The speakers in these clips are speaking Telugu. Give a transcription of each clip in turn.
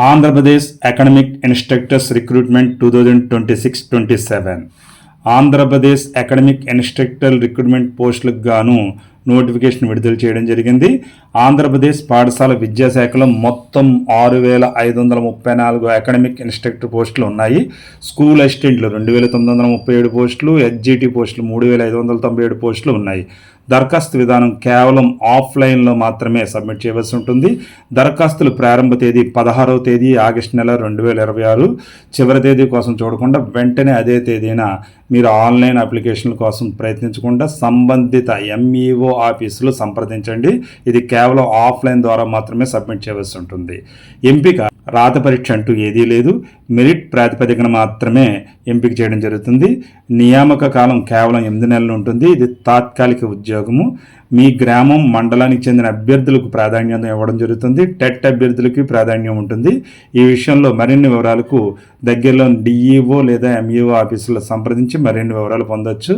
Andhra Pradesh academic instructors recruitment 2026-27 Andhra Pradesh academic instructor recruitment పోస్టులకు గాను నోటిఫికేషన్ విడుదల చేయడం జరిగింది. ఆంధ్రప్రదేశ్ పాఠశాల విద్యాశాఖలో మొత్తం 6,534 అకాడమిక్ ఇన్స్ట్రక్టర్ పోస్టులు ఉన్నాయి. స్కూల్ అసిస్టెంట్లు 2,937 పోస్టులు, ఎస్జిటి పోస్టులు 3,597 పోస్టులు ఉన్నాయి. దరఖాస్తు విధానం కేవలం ఆఫ్లైన్లో మాత్రమే సబ్మిట్ చేయవలసి ఉంటుంది. దరఖాస్తులు ప్రారంభ తేదీ 16వ తేదీ ఆగస్టు నెల 2026. చివరి తేదీ కోసం చూడకుండా వెంటనే అదే తేదీన మీరు ఆన్లైన్ అప్లికేషన్ల కోసం ప్రయత్నించకుండా సంబంధిత ఎంఈఓ ఆఫీసులో సంప్రదించండి. ఇది కేవలం ఆఫ్లైన్ ద్వారా మాత్రమే సబ్మిట్ చేయవలసి ఉంటుంది. ఎంపిక రాత పరీక్ష అంటూ ఏదీ లేదు. మెరిట్ ప్రాతిపదికన మాత్రమే ఎంపిక చేయడం జరుగుతుంది. నియామక కాలం కేవలం 8 నెలలు ఉంటుంది. ఇది తాత్కాలిక ఉద్యోగము. మీ గ్రామం మండలానికి చెందిన అభ్యర్థులకు ప్రాధాన్యత ఇవ్వడం జరుగుతుంది. టెట్ అభ్యర్థులకి ప్రాధాన్యం ఉంటుంది. ఈ విషయంలో మరిన్ని వివరాలకు దగ్గరలో డిఈఓ లేదా ఎంఈఓ ఆఫీసులో సంప్రదించి మరిన్ని వివరాలు పొందవచ్చు.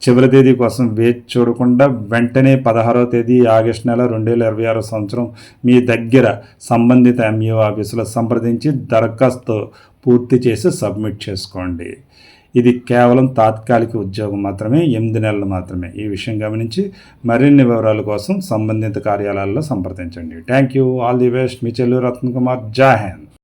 చివరి తేదీ కోసం వేచి చూడకుండా వెంటనే 16వ తేదీ ఆగస్టు నెల 2026 సంవత్సరం మీ దగ్గర సంబంధిత ఎంఈఓ ఆఫీసులో సంప్రదించి దరఖాస్తు పూర్తి చేసి సబ్మిట్ చేసుకోండి. ఇది కేవలం తాత్కాలిక ఉద్యోగం మాత్రమే, 8 నెలలు మాత్రమే. ఈ విషయం గమనించి మరిన్ని వివరాల కోసం సంబంధిత కార్యాలయాల్లో సంప్రదించండి. Thank you. All the best. మీ చెల్లూరు రత్న కుమార్. జై హింద్.